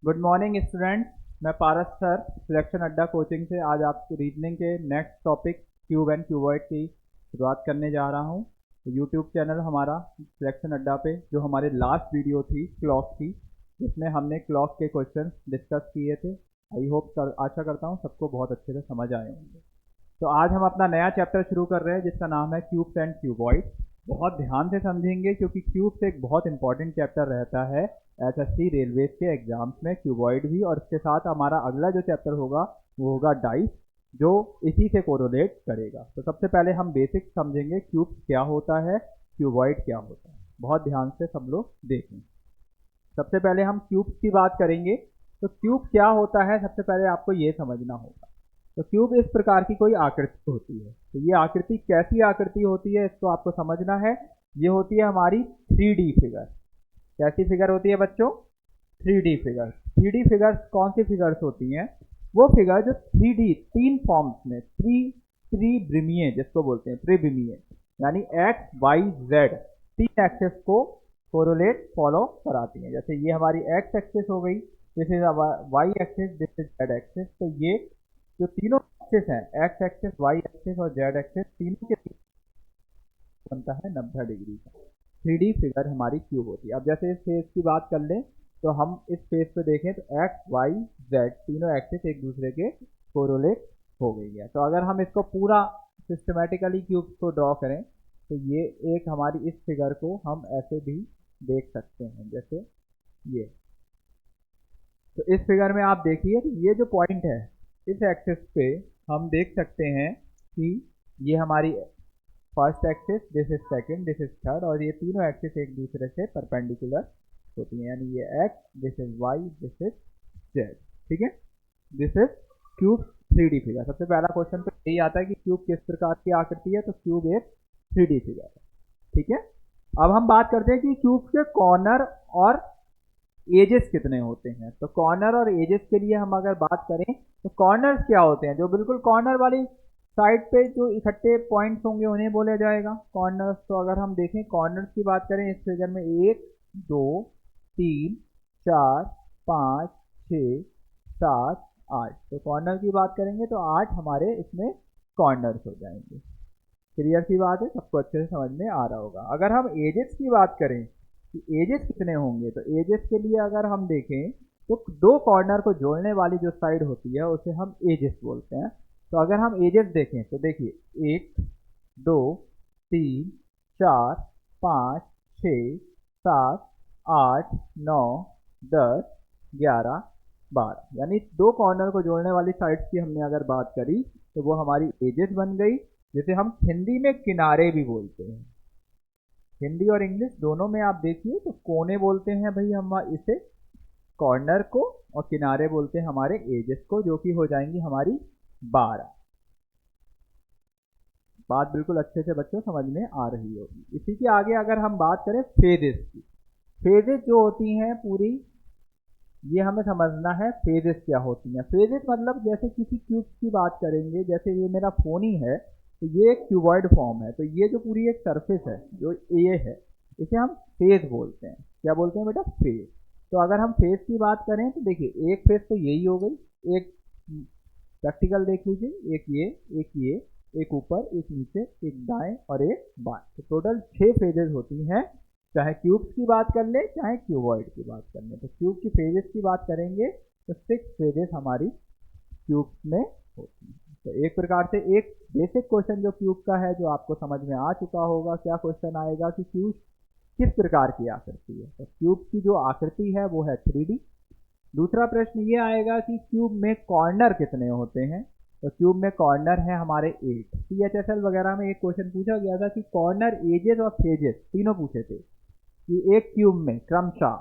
Good morning student. मैं पारस sir selection अड्डा coaching से आज आपको रीजनिंग के next topic cube and cuboid की शुरुआत करने जा रहा हूँ। तो यूट्यूब चैनल हमारा सिलेक्शन अड्डा पे जो हमारी लास्ट वीडियो थी क्लॉक की, जिसमें हमने क्लॉक के क्वेश्चन डिस्कस किए थे। आई होप आशा करता हूँ सबको बहुत अच्छे से समझ आए होंगे। तो आज हम अपना नया चैप्टर शुरू कर रहे हैं जिसका नाम है क्यूब्स एंड क्यूबॉइड। बहुत ध्यान से समझेंगे क्योंकि क्यूब्स एक बहुत इंपॉर्टेंट चैप्टर रहता है एसएससी रेलवेज के एग्जाम्स में, क्यूबॉइड भी। और इसके साथ हमारा अगला जो चैप्टर होगा वो होगा डाइस, जो इसी से कोरिलेट करेगा। तो सबसे पहले हम बेसिक समझेंगे क्यूब्स क्या होता है, क्यूबॉइड क्या होता है। बहुत ध्यान से सब लोग देखें। सबसे पहले हम क्यूब्स की बात करेंगे। तो क्यूब क्या होता है सबसे पहले आपको ये समझना होगा। तो क्यूब इस प्रकार की कोई आकृति होती है। तो ये आकृति कैसी आकृति होती है इसको आपको समझना है। ये होती है हमारी 3D फिगर। कैसी फिगर होती है बच्चों? 3D figure. 3D फिगर्स कौन सी फिगर्स होती हैं? वो फिगर जो 3D तीन फॉर्म्स में त्रिविमीय जिसको बोलते हैं, त्रिविमीय यानी एक्स वाई जेड तीन एक्सेस को कोरिलेट फॉलो कराती हैं। जैसे ये हमारी एक्स एक्सेस हो गई, this is Y axis, this is Z axis. तो ये जो तीनों एक्सेस हैं, एक्स एक्सेस, वाई एक्सेस और जेड एक्सेस, तीनों के बनता है 90 डिग्री का। 3D फिगर हमारी क्यूब होती है। अब जैसे इस फेस की बात कर लें तो हम इस फेस पे देखें तो एक्स वाई जेड तीनों एक्सेस एक दूसरे के कोरिलेट हो गई है। तो अगर हम इसको पूरा सिस्टमेटिकली क्यूब को ड्रॉ करें तो ये एक हमारी इस फिगर को हम ऐसे भी देख सकते हैं, जैसे ये। तो इस फिगर में आप देखिए ये जो पॉइंट है इस एक्सिस पे हम देख सकते हैं कि ये हमारी first axis, this is second, this is third, और ये तीनों एक्सिस एक दूसरे से परपेंडिकुलर होती हैं। यानी ये X, this is Y, this is Z. ठीक है, this is cube 3D figure. सबसे पहला क्वेश्चन तो यही आता है कि क्यूब किस प्रकार की आकृति है। तो क्यूब एक 3D फिगर है। ठीक है, अब हम बात करते हैं कि क्यूब के कॉर्नर और एजेस कितने होते हैं। तो कॉर्नर और एजेस के लिए हम अगर बात करें तो कॉर्नर्स क्या होते हैं? जो बिल्कुल कॉर्नर वाली साइड पे जो इकट्ठे पॉइंट्स होंगे उन्हें बोला जाएगा कॉर्नर्स। तो अगर हम देखें कॉर्नर्स की बात करें इस फिगर में 1 2 3 4 5 6 7 8, तो कॉर्नर की बात करेंगे तो 8 हमारे इसमें कॉर्नर्स हो जाएंगे। क्लियर सी बात है, सबको अच्छे से समझ में आ रहा होगा। अगर हम एजेस की बात करें कि एजेस कितने होंगे, तो एजेस के लिए अगर हम देखें तो दो कॉर्नर को जोड़ने वाली जो साइड होती है उसे हम एजेस बोलते हैं। तो अगर हम एजेस देखें तो देखिए 1 2 3 4 5 6 7 8 9 10 11 12, यानी दो कॉर्नर को जोड़ने वाली साइड्स की हमने अगर बात करी तो वो हमारी एजेस बन गई, जिसे हम हिंदी में किनारे भी बोलते हैं। हिंदी और इंग्लिश दोनों में आप देखिए तो कोने बोलते हैं भाई हम इसे कॉर्नर को, और किनारे बोलते हैं हमारे एजेस को, जो कि हो जाएंगी हमारी 12। बात बिल्कुल अच्छे से बच्चों समझ में आ रही होगी। इसी के आगे अगर हम बात करें फेजेस की, फेजेस जो होती हैं पूरी, ये हमें समझना है फेजेस क्या होती हैं। फेजेस मतलब जैसे किसी क्यूब की बात करेंगे, जैसे ये मेरा फोन ही है तो ये एक क्यूबॉइड फॉर्म है। तो ये जो पूरी एक सरफेस है जो ये है इसे हम फेज बोलते हैं। क्या बोलते हैं बेटा? फेज। तो अगर हम फेज की बात करें तो देखिए एक फेज तो यही हो गई, एक प्रैक्टिकल देख लीजिए, एक ये, एक ऊपर, एक नीचे, एक दाएं और एक बाएं। तो टोटल 6 फेजेस होती हैं, चाहे क्यूब्स की बात कर ले चाहे क्यूबॉइड की बात कर ले। तो क्यूब की फेजेस की बात करेंगे तो 6 फेजेस हमारी क्यूब में होती हैं। तो एक प्रकार से एक बेसिक क्वेश्चन जो क्यूब का है जो आपको समझ में आ चुका होगा। क्या क्वेश्चन आएगा कि क्यूब किस प्रकार की आकृति है। तो क्यूब की जो आकृति है वो है 3D। दूसरा प्रश्न ये आएगा कि क्यूब में कॉर्नर कितने होते हैं। तो क्यूब में कॉर्नर है हमारे 8। CHSL वगैरह में एक क्वेश्चन पूछा गया था कि कॉर्नर, एजेस और फेजेस तीनों पूछे थे कि एक क्यूब में क्रमशः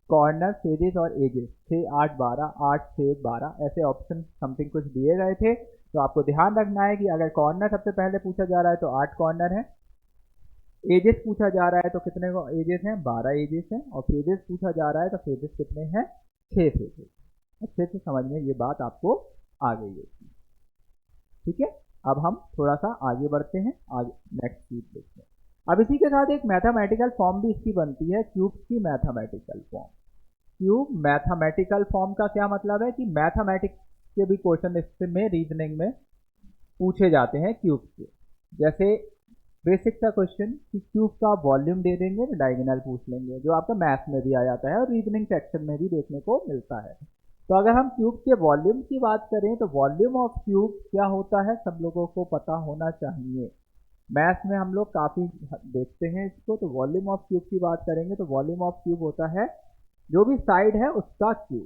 कॉर्नर, फेजेस और एजेस 6 8 12, 8 6 12 ऐसे ऑप्शन समथिंग कुछ दिए गए थे। तो आपको ध्यान रखना है कि अगर कॉर्नर सबसे पहले पूछा जा रहा है तो 8 कॉर्नर है, एजेस पूछा जा रहा है तो कितने एजेस हैं? 12 एजेस हैं, और फेजेस पूछा जा रहा है तो फेजेस कितने हैं? 6 फेजेस। अच्छे से समझ में ये बात आपको आ गई होगी। ठीक है, अब हम थोड़ा सा आगे बढ़ते हैं, आगे नेक्स्ट चीज देखते हैं। अब इसी के साथ एक मैथमेटिकल फॉर्म भी इसकी बनती है, क्यूब्स की mathematical form. Cube mathematical form का क्या मतलब है कि मैथमेटिक्स के भी क्वेश्चन इसमें रीजनिंग में पूछे जाते हैं क्यूब से। जैसे बेसिक सा क्वेश्चन कि क्यूब का वॉल्यूम दे देंगे तो डायगोनल पूछ लेंगे, जो आपका मैथ्स में भी आ जाता है और रीजनिंग सेक्शन में भी देखने को मिलता है। तो अगर हम क्यूब के वॉल्यूम की बात करें तो वॉल्यूम ऑफ क्यूब क्या होता है सब लोगों को पता होना चाहिए। मैथ्स में हम लोग काफ़ी देखते हैं इसको। तो वॉल्यूम ऑफ क्यूब की बात करेंगे तो वॉल्यूम ऑफ क्यूब होता है जो भी साइड है उसका क्यूब।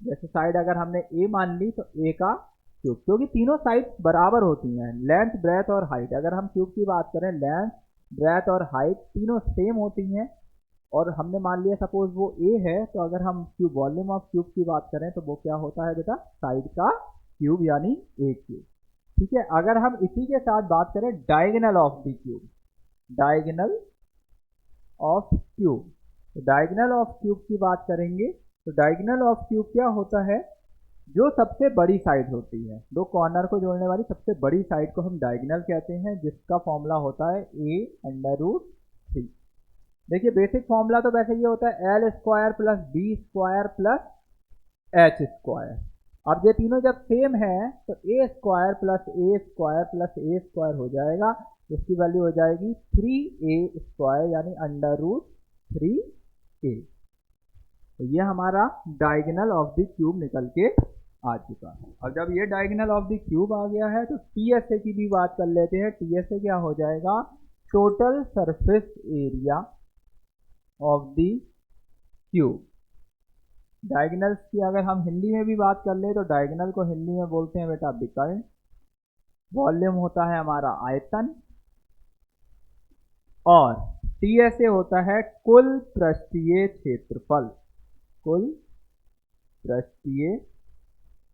जैसे साइड अगर हमने ए मान ली तो ए का क्यूब, क्योंकि तीनों साइड बराबर होती हैं, लेंथ ब्रेथ और हाइट। अगर हम क्यूब की बात करें लेंथ ब्रेथ और हाइट तीनों सेम होती हैं, और हमने मान लिया सपोज वो ए है, तो अगर हम क्यूब वॉल्यूम ऑफ क्यूब की बात करें तो वो क्या होता है बेटा, साइड का क्यूब यानी ए क्यूब। ठीक है। अगर हम इसी के साथ बात करें diagonal of the cube, diagonal of cube, तो डायगोनल ऑफ क्यूब की बात करेंगे तो डायगोनल ऑफ क्यूब क्या होता है, जो सबसे बड़ी साइड होती है, दो कॉर्नर को जोड़ने वाली सबसे बड़ी साइड को हम डायगोनल कहते हैं, जिसका फॉर्मूला होता है a√3। देखिए बेसिक फॉर्मूला तो वैसे ये होता है l square plus b square plus h square. अब ये तीनों जब सेम है तो a square plus a square plus a square हो जाएगा, इसकी वैल्यू हो जाएगी 3a स्क्वायर यानी √3a। तो ये हमारा डायगोनल ऑफ द क्यूब निकल के आ चुका है। और जब ये डायगोनल ऑफ द क्यूब आ गया है तो टीएसए की भी बात कर लेते हैं। टीएसए क्या हो जाएगा, total surface area of the cube. Diagonals की अगर हम हिंदी में भी बात कर ले तो डायगोनल को हिंदी में बोलते हैं बेटा विकर्ण। वॉल्यूम होता है हमारा आयतन, और टीएसए होता है कुल पृष्ठीय क्षेत्रफल, कुल पृष्ठीय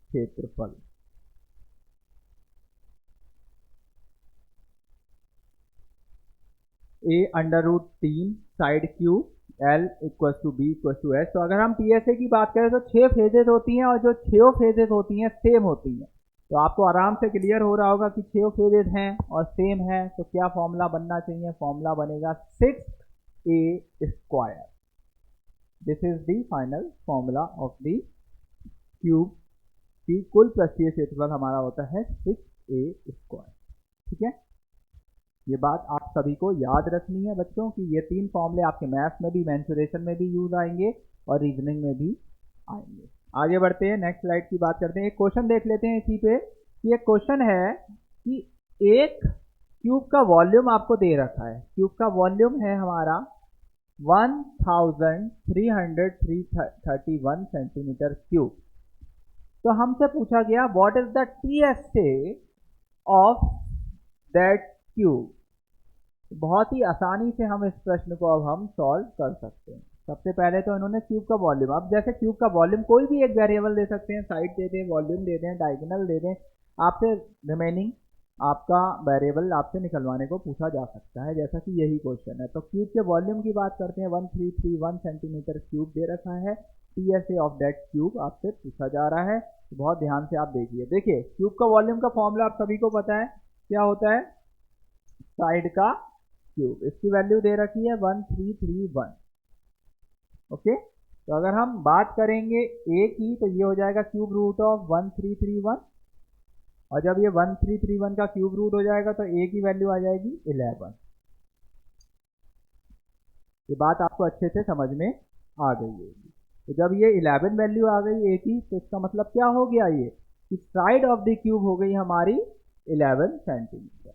क्षेत्रफल। a√3 side cube l = b = h। तो अगर हम टीएसए की बात करें तो 6 फेजेस होती हैं, और जो 6 फेजेस होती हैं सेम होती हैं। तो आपको आराम से क्लियर हो रहा होगा कि 6 फेजेस हैं और सेम है, तो क्या फॉर्मूला बनना चाहिए, फॉर्मूला बनेगा 6a square. This is the final formula of the cube की कुल पृष्ठीय क्षेत्रफल हमारा होता है 6a स्क्वायर। ठीक है। ये बात आप सभी को याद रखनी है बच्चों कि ये तीन फॉर्मूले आपके मैथ्स में भी, मेंसुरेशन में भी यूज आएंगे और रीजनिंग में भी आएंगे। आगे बढ़ते हैं, नेक्स्ट स्लाइड की बात करते हैं। एक क्वेश्चन देख लेते हैं इसी पे कि एक क्वेश्चन है कि एक क्यूब का वॉल्यूम आपको दे रखा है। क्यूब का वॉल्यूम है हमारा 1331 सेंटीमीटर क्यूब। तो हमसे पूछा गया what is the TSA of that cube. बहुत ही आसानी से हम इस प्रश्न को अब हम सॉल्व कर सकते हैं। सबसे पहले तो इन्होंने क्यूब का वॉल्यूम, अब जैसे क्यूब का वॉल्यूम कोई भी एक वेरिएबल दे सकते हैं, साइड दे दें, वॉल्यूम दे दें, डायगोनल दे दें, आपसे रिमेनिंग आपका वेरिएबल आपसे निकलवाने को पूछा जा सकता है, जैसा कि यही क्वेश्चन है। तो क्यूब के वॉल्यूम की बात करते हैं, 1331 सेंटीमीटर क्यूब दे रखा है। टीएसए ऑफ दैट क्यूब आपसे पूछा जा रहा है, तो बहुत ध्यान से आप देखिए। देखिए क्यूब का वॉल्यूम का फॉर्मूला आप सभी को पता है, क्या होता है, साइड का क्यूब। इसकी वैल्यू दे रखी है 1331। ओके। तो अगर हम बात करेंगे ए की तो ये हो जाएगा क्यूब रूट ऑफ 1331, और जब ये 1331 का क्यूब रूट हो जाएगा तो ए की वैल्यू आ जाएगी 11। ये बात आपको अच्छे से समझ में आ गई होगी। तो जब ये 11 वैल्यू आ गई ए की, तो इसका मतलब क्या हो गया, ये कि साइड ऑफ द क्यूब हो गई हमारी 11 सेंटीमीटर।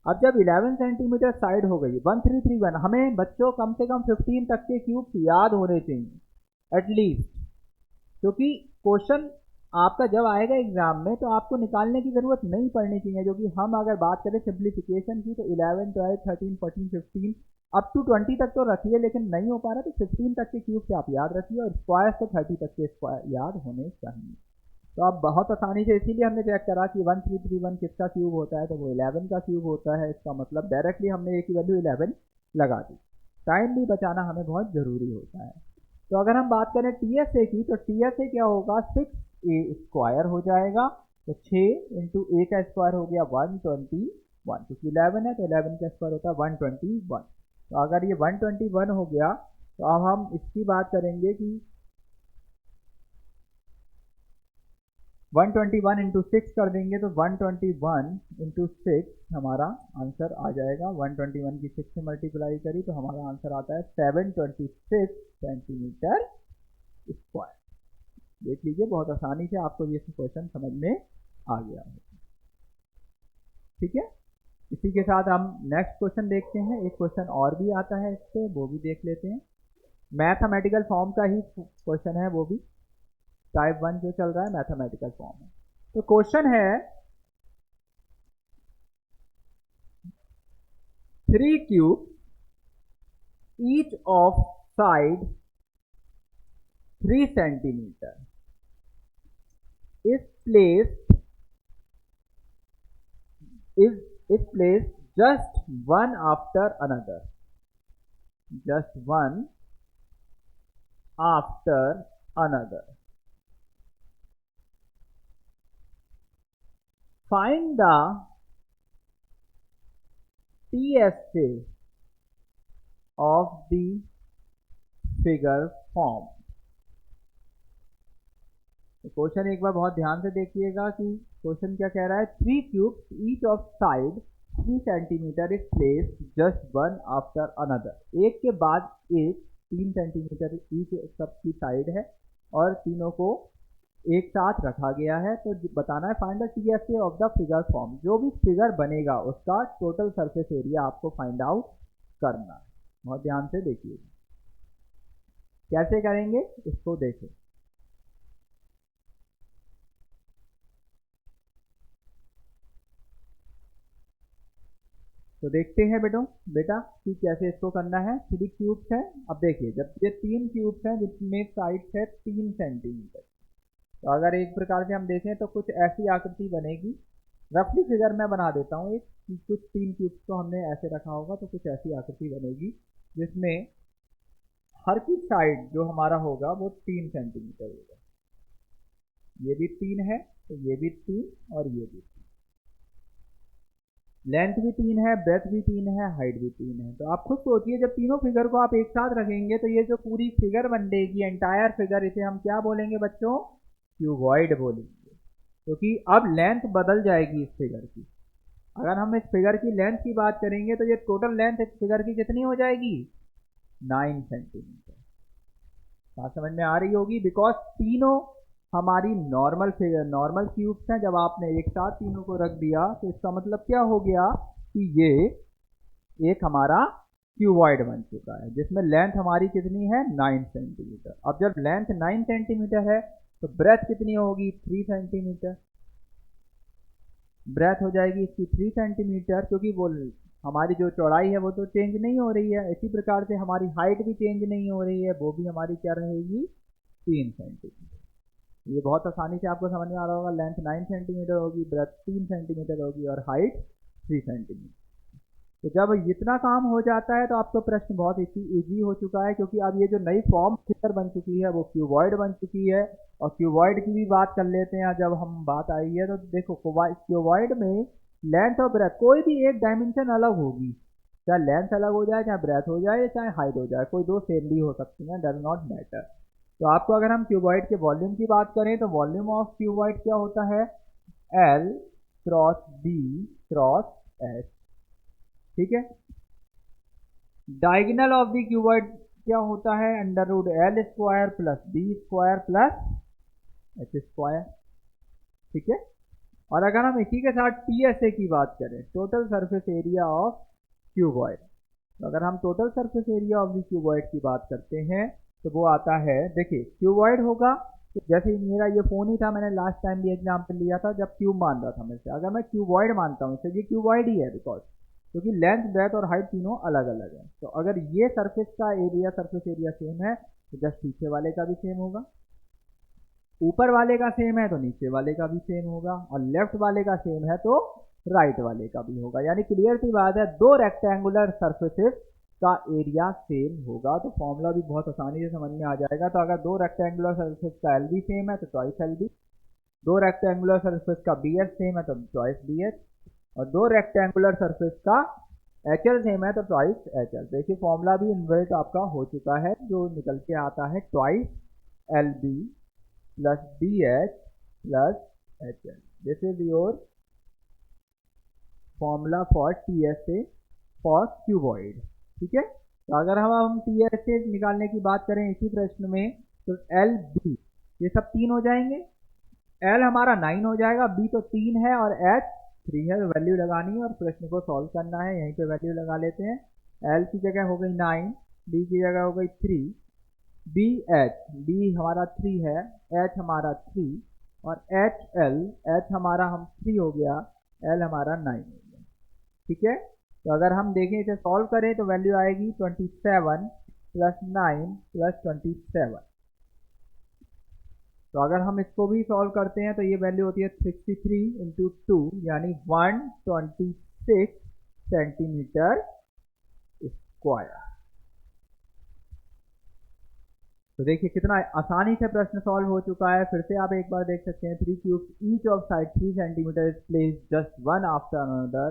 अब जब 11 सेंटीमीटर साइड हो गई 1331, हमें बच्चों कम से कम 15 तक के क्यूब याद होने चाहिए एटलीस्ट, क्योंकि क्वेश्चन आपका जब आएगा एग्जाम में तो आपको निकालने की जरूरत नहीं पड़नी चाहिए। जो कि हम अगर बात करें सिंप्लीफिकेशन की तो 11, 12, 13, 14, 15 अप टू 20 तक तो रखिए, लेकिन नहीं हो पा रहा तो 15 तक के क्यूब से आप याद रखिए, और स्क्वायर तो 30 तक के स्क्वायर याद होने चाहिए। तो अब बहुत आसानी से, इसीलिए हमने चेक करा कि 1331 किसका क्यूब होता है, तो वो 11 का क्यूब होता है। इसका मतलब डायरेक्टली हमने ए की वैल्यू 11 लगा दी। टाइम भी बचाना हमें बहुत ज़रूरी होता है। तो अगर हम बात करें टीएसए की, तो टीएसए क्या होगा, 6a स्क्वायर हो जाएगा। तो 6 इंटू ए का स्क्वायर हो गया 121, क्योंकि 11 है तो 11 का स्क्वायर होता है 121। तो अगर ये 121 हो गया तो अब हम इसकी बात करेंगे कि 121 इंटू 6 कर देंगे तो 121 इंटू 6 हमारा आंसर आ जाएगा। 121 की 6 से मल्टीप्लाई करी तो हमारा आंसर आता है 726 सेंटीमीटर स्क्वायर। देख लीजिए, बहुत आसानी से आपको ये क्वेश्चन समझ में आ गया है। ठीक है, इसी के साथ हम नेक्स्ट क्वेश्चन देखते हैं। एक क्वेश्चन और भी आता है इससे, वो भी देख लेते हैं। मैथमेटिकल फॉर्म का ही क्वेश्चन है, वो भी टाइप 1 जो चल रहा है मैथमेटिकल फॉर्म है। तो क्वेश्चन है 3 cube each of side 3 centimetre is placed just one after another, just one after another. Find the PSA of the figure form. Question एक बार बहुत ध्यान से देखिएगा कि क्वेश्चन क्या कह रहा है। 3 cubes each of side 3 centimetre is placed just one after another. एक के बाद एक 3 सेंटीमीटर ईच सबकी साइड है और तीनों को एक साथ रखा गया है। तो बताना है find the TSA of the figure form. जो भी फिगर बनेगा उसका टोटल सरफेस एरिया आपको फाइंड आउट करना है। बहुत ध्यान से देखिएगा कैसे करेंगे, इसको देखें। तो देखते हैं बेटा कि कैसे इसको करना है। 3 क्यूब्स हैं। अब देखिए, जब ये 3 क्यूब्स हैं जिसमें साइड है 3 सेंटीमीटर, तो अगर एक प्रकार से हम देखें तो कुछ ऐसी आकृति बनेगी। रफली फिगर मैं बना देता हूँ एक, कुछ 3 क्यूब्स को हमने ऐसे रखा होगा तो कुछ ऐसी आकृति बनेगी जिसमें हर की साइड जो हमारा होगा वो 3 सेंटीमीटर होगा। ये भी 3 है तो ये भी 3 और ये भी 3। लेंथ भी 3 है, ब्रेथ भी 3 है, हाइट भी 3 है। तो आप खुद सोचिए, जब तीनों फिगर को आप एक साथ रखेंगे तो ये जो पूरी फिगर बनेगी, एंटायर फिगर, इसे हम क्या बोलेंगे बच्चों? क्यूबॉइड बोलेंगे। क्योंकि अब लेंथ बदल जाएगी इस फिगर की। अगर हम इस फिगर की लेंथ की बात करेंगे तो ये टोटल लेंथ इस फिगर की कितनी हो जाएगी? 9 सेंटीमीटर। बात समझ में आ रही होगी, बिकॉज तीनों हमारी नॉर्मल फिगर, नॉर्मल क्यूब्स हैं। जब आपने एक साथ तीनों को रख दिया तो इसका मतलब क्या हो गया कि ये एक हमारा क्यूबॉइड बन चुका है जिसमें लेंथ हमारी कितनी है? 9 सेंटीमीटर। अब जब लेंथ 9 सेंटीमीटर है तो ब्रेथ कितनी होगी? 3 सेंटीमीटर। ब्रेथ हो जाएगी इसकी 3 सेंटीमीटर, क्योंकि वो हमारी जो चौड़ाई है वो तो चेंज नहीं हो रही है। इसी प्रकार से हमारी हाइट भी चेंज नहीं हो रही है, वो भी हमारी क्या रहेगी? 3 सेंटीमीटर। ये बहुत आसानी से आपको समझ में आ रहा होगा। लेंथ 9 सेंटीमीटर होगी, ब्रेथ 3 सेंटीमीटर होगी और हाइट 3 सेंटीमीटर। तो जब इतना काम हो जाता है तो आपका प्रश्न बहुत इजी हो चुका है, क्योंकि अब ये जो नई फॉर्म फिगर बन चुकी है वो क्यूबॉइड बन चुकी है। और क्यूबॉइड की भी बात कर लेते हैं। जब हम बात आई है तो देखो, क्यूबॉइड में लेंथ और ब्रेथ कोई भी एक डायमेंशन अलग होगी, चाहे लेंथ अलग हो जाए, चाहे ब्रेथ हो जाए, चाहे हाइट हो जाए, कोई दो सेम भी हो सकती हैं, डज नॉट मैटर। तो आपको अगर हम क्यूबॉइड के वॉल्यूम की बात करें तो वॉल्यूम ऑफ क्यूबॉइड क्या होता है? L cross B cross H। ठीक है। डायगोनल ऑफ द क्यूबॉइड क्या होता है? Under root L square plus B square plus H square. ठीक है। और अगर हम इसी के साथ TSA की बात करें, total surface area of cuboid, तो अगर हम total surface area of the cuboid की बात करते हैं तो वो आता है, देखिए क्यूबॉइड होगा तो जैसे मेरा ये फोन ही था, मैंने लास्ट टाइम भी एग्जाम्पल लिया था जब क्यूब मान रहा था मैं इसे। अगर मैं क्यूबॉइड मानता हूँ इसे, ये क्यूबॉइड ही है बिकॉज क्योंकि लेंथ, ब्रेथ और हाइट तीनों अलग अलग है। तो अगर ये सरफेस का एरिया, सरफेस एरिया सेम है तो जस्ट पीछे वाले का भी सेम होगा, ऊपर वाले का सेम है तो नीचे वाले का भी सेम होगा, और लेफ्ट वाले का सेम है तो राइट वाले का भी होगा। यानी क्लियर सी बात है, दो रेक्टेंगुलर सरफेसेस का एरिया सेम होगा। तो फॉर्मूला भी बहुत आसानी से समझ में आ जाएगा। तो अगर दो रेक्टेंगुलर सरफेस का एल बी सेम है तो ट्वाइस एल बी, दो रेक्टेंगुलर सरफेस का बी एच सेम है तो ट्वाइस बी एच, और दो रेक्टेंगुलर सरफेस का एच एल सेम है तो ट्वाइस एच एल। देखिए फॉर्मूला भी इन्वर्ट आपका हो चुका है, जो निकल के आता है twice L B plus B H plus HL। This is your formula for TSA for cuboid. ठीक है, तो अगर हम TSA निकालने की बात करें इसी प्रश्न में, तो LB ये सब 3 हो जाएंगे, L हमारा 9 हो जाएगा, B तो 3 है और H 3 है। तो वैल्यू लगानी है और प्रश्न को सॉल्व करना है। यहीं पे वैल्यू लगा लेते हैं। L की जगह हो गई 9, B की जगह हो गई 3, B हमारा 3 है, H हमारा 3 और H हमारा हम 3 हो गया, L हमारा 9 हो गया। ठीक है, तो अगर हम देखें इसे सॉल्व करें तो वैल्यू आएगी 27 प्लस 9 प्लस 27। तो अगर हम इसको भी सॉल्व करते हैं तो ये वैल्यू होती है 63 इंटू 2 यानी 126 सेंटीमीटर स्क्वायर। तो देखिए कितना आसानी से प्रश्न सॉल्व हो चुका है। फिर से आप एक बार देख सकते हैं। 3 cubes each of side 3 centimetre is placed just one after another.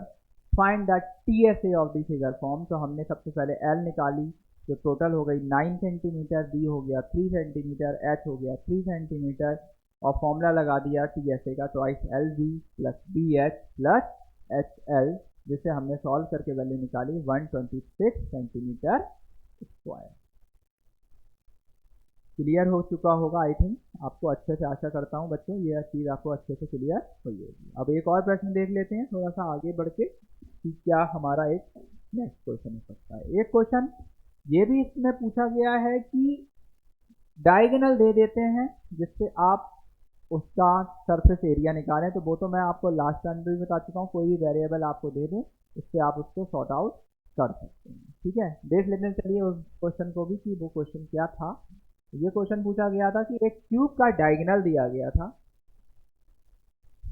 Find the TSA of the figure form. तो हमने सबसे पहले L निकाली जो टोटल हो गई 9 सेंटीमीटर, B हो गया 3 सेंटीमीटर, H हो गया 3 सेंटीमीटर और फॉर्मूला लगा दिया TSA का, twice LB plus BH plus HL, जिसे हमने सॉल्व करके वैल्यू निकाली 126 सेंटीमीटर स्क्वायर। क्लियर हो चुका होगा आई थिंक आपको अच्छे से। आशा करता हूँ बच्चों ये चीज़ आपको अच्छे से क्लियर हुई होगी। अब एक और प्रश्न देख लेते हैं थोड़ा सा आगे बढ़ के कि क्या हमारा एक नेक्स्ट क्वेश्चन हो सकता है। एक क्वेश्चन ये भी इसमें पूछा गया है कि डायगोनल दे देते हैं जिससे आप उसका सरफेस एरिया निकालें। तो वो तो मैं आपको लास्ट टाइम भी बता चुका हूँ, कोई भी वेरिएबल आपको दे दें इससे आप उसको सॉर्ट आउट कर सकते हैं। ठीक है, देख लेते हैं चलिए उस क्वेश्चन को भी कि वो क्वेश्चन क्या था। ये क्वेश्चन पूछा गया था कि एक क्यूब का डायगोनल दिया गया था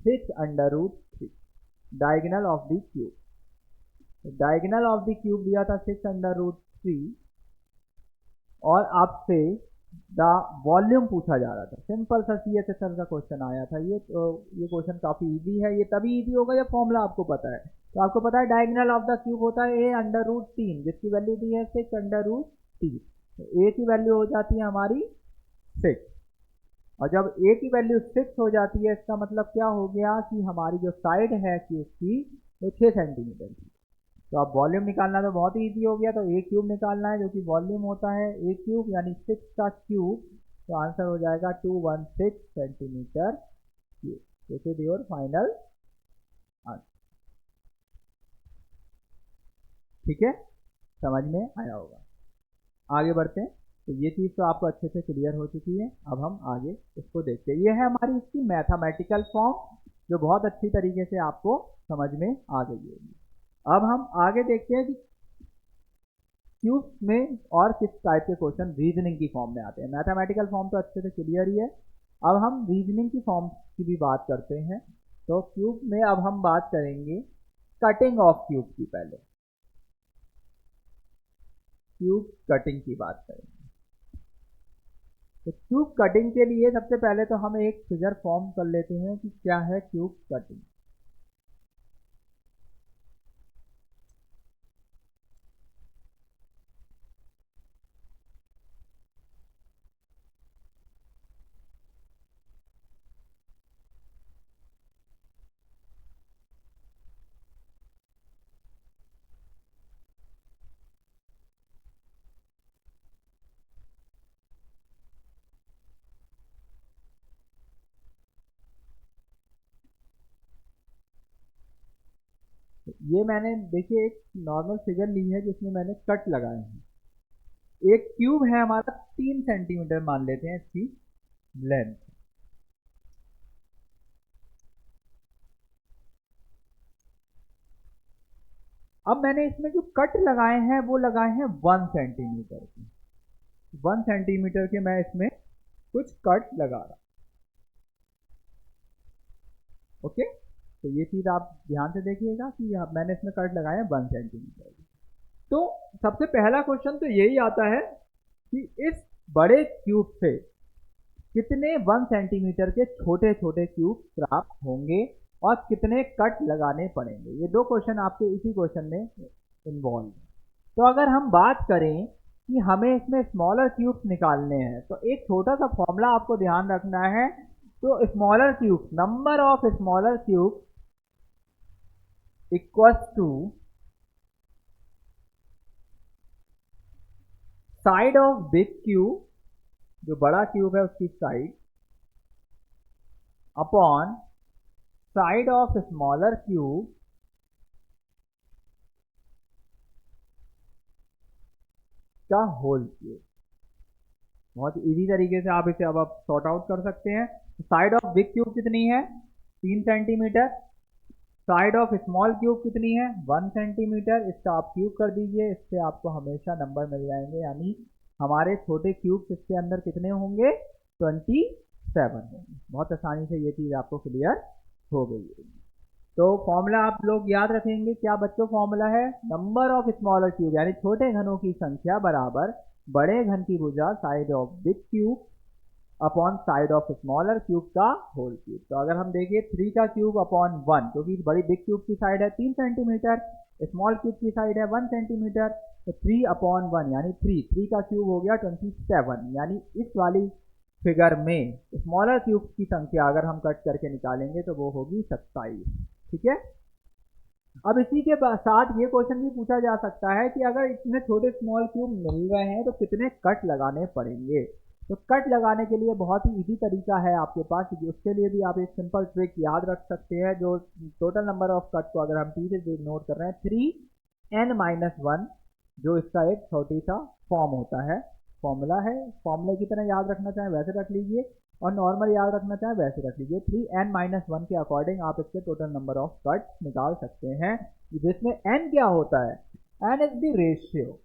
6√3, diagonal of the cube. Diagonal of the cube दिया था 6√3 और आपसे द वॉल्यूम पूछा जा रहा था। सिंपल सा CHSL का क्वेश्चन आया था ये। तो ये क्वेश्चन काफ़ी इजी है। ये तभी इजी होगा जब फॉर्मूला आपको पता है। तो आपको पता है डायगोनल ऑफ द क्यूब होता है A√3 जिसकी वैल्यू दी है 6√3। तो A की वैल्यू हो जाती है हमारी 6 और जब A की वैल्यू 6 हो जाती है इसका मतलब क्या हो गया कि हमारी जो साइड है क्यूब की वो 6 सेंटीमीटर की। तो अब वॉल्यूम निकालना तो बहुत ही ईजी हो गया। तो A क्यूब निकालना है जो कि वॉल्यूम होता है A क्यूब यानी 6 का क्यूब। तो आंसर हो जाएगा 216 centimetre cube. This is your final answer. ठीक है, समझ में आया होगा। आगे बढ़ते हैं। तो ये चीज़ तो आपको अच्छे से क्लियर हो चुकी है। अब हम आगे इसको देखते हैं। ये है हमारी इसकी मैथमेटिकल फॉर्म जो बहुत अच्छी तरीके से आपको समझ में आ गई होगी। अब हम आगे देखते हैं कि क्यूब में और किस टाइप के क्वेश्चन रीजनिंग की फॉर्म में आते हैं। मैथमेटिकल फॉर्म तो अच्छे से क्लियर ही है। अब हम रीजनिंग की फॉर्म की भी बात करते हैं। तो क्यूब में अब हम बात करेंगे कटिंग ऑफ क्यूब की। पहले क्यूब कटिंग की बात करेंगे। तो क्यूब कटिंग के लिए सबसे पहले तो हम एक फिगर फॉर्म कर लेते हैं कि क्या है क्यूब कटिंग। ये मैंने देखिए एक नॉर्मल फिगर ली है जिसमें मैंने कट लगाए हैं। एक क्यूब है हमारा 3 सेंटीमीटर मान लेते हैं इसकी लेंथ। अब मैंने इसमें जो कट लगाए हैं वो लगाए हैं 1 सेंटीमीटर के। 1 सेंटीमीटर के मैं इसमें कुछ कट लगा रहा। ओके, तो ये चीज़ आप ध्यान से देखिएगा कि मैंने इसमें कट लगाए हैं 1 सेंटीमीटर। तो सबसे पहला क्वेश्चन तो यही आता है कि इस बड़े क्यूब से कितने 1 सेंटीमीटर के छोटे छोटे क्यूब प्राप्त होंगे और कितने कट लगाने पड़ेंगे। ये दो क्वेश्चन आपके इसी क्वेश्चन में इन्वॉल्व है। तो अगर हम बात करें कि हमें इसमें स्मॉलर क्यूब्स निकालने हैं तो एक छोटा सा फॉर्मूला आपको ध्यान रखना है तो smaller cube, number of smaller cube equals to side of big cube, जो बड़ा क्यूब है उसकी side, upon side of smaller cube का होल क्यूब। बहुत इजी तरीके से आप इसे अब आप सॉर्ट आउट कर सकते हैं। साइड ऑफ बिग क्यूब कितनी है? 3 centimetre. Side of small cube कितनी है? 1 सेंटीमीटर। इसका आप क्यूब कर दीजिए, इससे आपको हमेशा नंबर मिल जाएंगे, यानी हमारे छोटे क्यूब इसके अंदर कितने होंगे? 27 होंगे। बहुत आसानी से ये चीज़ आपको क्लियर हो गई है। तो फॉर्मूला आप लोग याद रखेंगे, क्या बच्चों फॉर्मूला है? नंबर ऑफ स्मॉलर क्यूब यानी छोटे घनों की संख्या बराबर बड़े घन की भुजा side of big cube upon side of smaller cube का होल क्यूब। तो अगर हम देखिए 3 का क्यूब अपॉन 1, क्योंकि बड़ी बिग क्यूब की साइड है 3 सेंटीमीटर, स्मॉल क्यूब की साइड है 1 सेंटीमीटर, तो 3 अपॉन 1 यानी 3 का क्यूब हो गया 27, यानी इस वाली फिगर में स्मॉलर क्यूब की संख्या अगर हम कट करके निकालेंगे तो वो होगी 27। ठीक है। अब इसी के साथ ये क्वेश्चन भी पूछा जा सकता है कि अगर इतने छोटे स्मॉल क्यूब मिल रहे हैं तो कितने कट लगाने पड़ेंगे। तो कट लगाने के लिए बहुत ही इजी तरीका है आपके पास, उसके लिए भी आप एक सिंपल ट्रिक याद रख सकते हैं। जो टोटल नंबर ऑफ कट को अगर हम टी से नोट कर रहे हैं 3n-1, जो इसका एक छोटी सा फॉर्म होता है, फॉर्मूला है। फॉर्मूले की तरह याद रखना चाहें वैसे रख लीजिए, और नॉर्मल याद रखना चाहें वैसे रख लीजिए। 3n-1 के अकॉर्डिंग आप इसके टोटल नंबर ऑफ कट निकाल सकते हैं, जिसमें n क्या होता है? n is the ratio.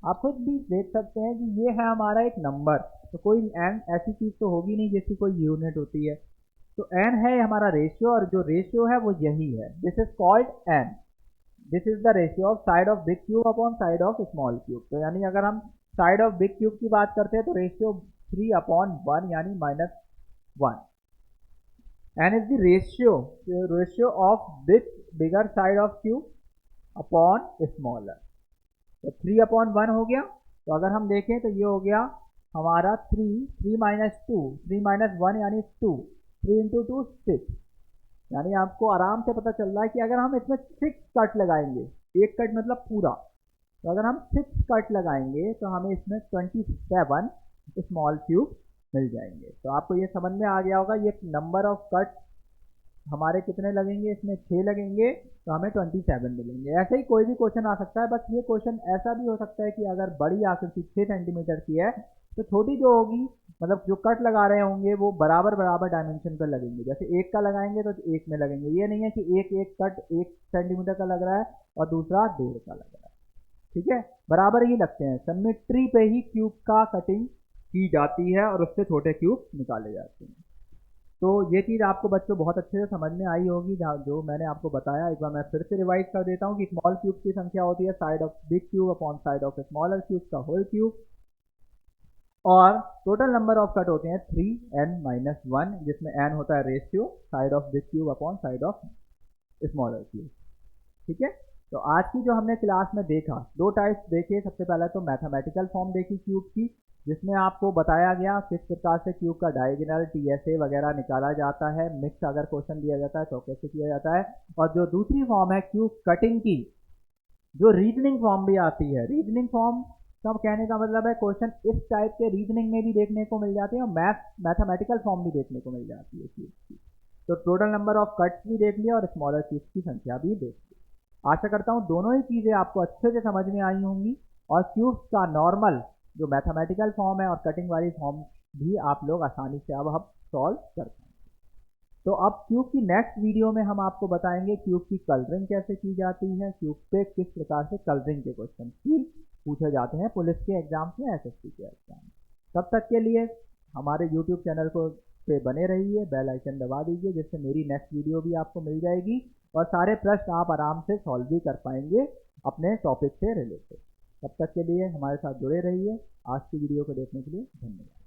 आप खुद भी देख सकते हैं कि ये है हमारा एक नंबर, तो कोई n ऐसी चीज़ तो होगी नहीं जिसकी कोई यूनिट होती है। तो n है हमारा रेशियो, और जो रेशियो है वो यही है। This is called n। This is the ratio of side of big cube upon side of small cube. तो यानी अगर हम साइड ऑफ बिग क्यूब की बात करते हैं तो रेशियो 3/1 यानी -1। n is the ratio of bigger side of cube upon smaller. तो 3/1 हो गया। तो अगर हम देखें तो ये हो गया हमारा 3 - 1 यानी 2, 3 × 2 6, यानी आपको आराम से पता चल रहा है कि अगर हम इसमें 6 कट लगाएंगे, एक कट मतलब पूरा, तो अगर हम 6 कट लगाएंगे तो हमें इसमें 27 स्मॉल क्यूब मिल जाएंगे। तो आपको ये समझ में आ गया होगा ये नंबर ऑफ कट हमारे कितने लगेंगे, इसमें 6 लगेंगे तो हमें 27 मिलेंगे। ऐसे ही कोई भी क्वेश्चन आ सकता है, बस ये क्वेश्चन ऐसा भी हो सकता है कि अगर बड़ी आकृति 6 सेंटीमीटर की है तो छोटी जो होगी, मतलब जो कट लगा रहे होंगे वो बराबर डायमेंशन पर लगेंगे। जैसे एक का लगाएंगे तो एक में लगेंगे, ये नहीं है कि एक कट 1 सेंटीमीटर का लग रहा है और दूसरा 1.5 का लग रहा है। ठीक है, बराबर ही लगते हैं। सिमेट्री पे ही क्यूब का कटिंग की जाती है और उससे छोटे क्यूब निकाले जाते हैं। तो ये चीज़ आपको बच्चों बहुत अच्छे से समझ में आई होगी, जो मैंने आपको बताया। एक बार मैं फिर से रिवाइज कर देता हूँ कि स्मॉल क्यूब की संख्या होती है side of big cube upon side of smaller cube का होल क्यूब, और टोटल नंबर ऑफ कट होते हैं 3n-1, जिसमें n होता है ratio side of big cube upon side of smaller cube. ठीक है। तो आज की जो हमने क्लास में देखा, 2 टाइप्स देखे। सबसे पहले तो मैथमेटिकल फॉर्म देखी क्यूब की, जिसमें आपको बताया गया किस प्रकार से क्यूब का डायगोनल, टीएसए वगैरह निकाला जाता है। मिक्स अगर क्वेश्चन दिया जाता है तो कैसे किया जाता है। और जो दूसरी फॉर्म है क्यूब कटिंग की, जो रीजनिंग फॉर्म भी आती है। रीजनिंग फॉर्म का कहने का मतलब है क्वेश्चन इस टाइप के रीजनिंग में भी देखने को मिल जाते हैं और मैथमेटिकल फॉर्म भी देखने को मिल जाती है क्यूब की। तो टोटल नंबर ऑफ कट्स भी देख लिया और स्मॉलर क्यूब की संख्या भी देख ली। आशा करता हूँ दोनों ही चीज़ें आपको अच्छे से समझ में आई होंगी, और क्यूब्स का नॉर्मल जो मैथमेटिकल फॉर्म है और कटिंग वाली फॉर्म भी आप लोग आसानी से अब सॉल्व कर पाएंगे। तो अब क्यूब की नेक्स्ट वीडियो में हम आपको बताएंगे क्यूब की कलरिंग कैसे की जाती है, क्यूब पे किस प्रकार से कलरिंग के क्वेश्चन भी पूछे जाते हैं पुलिस के एग्जाम में, एसएससी के एग्जाम में। तब तक के लिए हमारे यूट्यूब चैनल को पे बने रहिए, बेल आइकन दबा दीजिए, जिससे मेरी नेक्स्ट वीडियो भी आपको मिल जाएगी और सारे प्रश्न आप आराम से सॉल्व भी कर पाएंगे अपने टॉपिक से रिलेटेड। तब तक के लिए हमारे साथ जुड़े रहिए। आज की वीडियो को देखने के लिए धन्यवाद।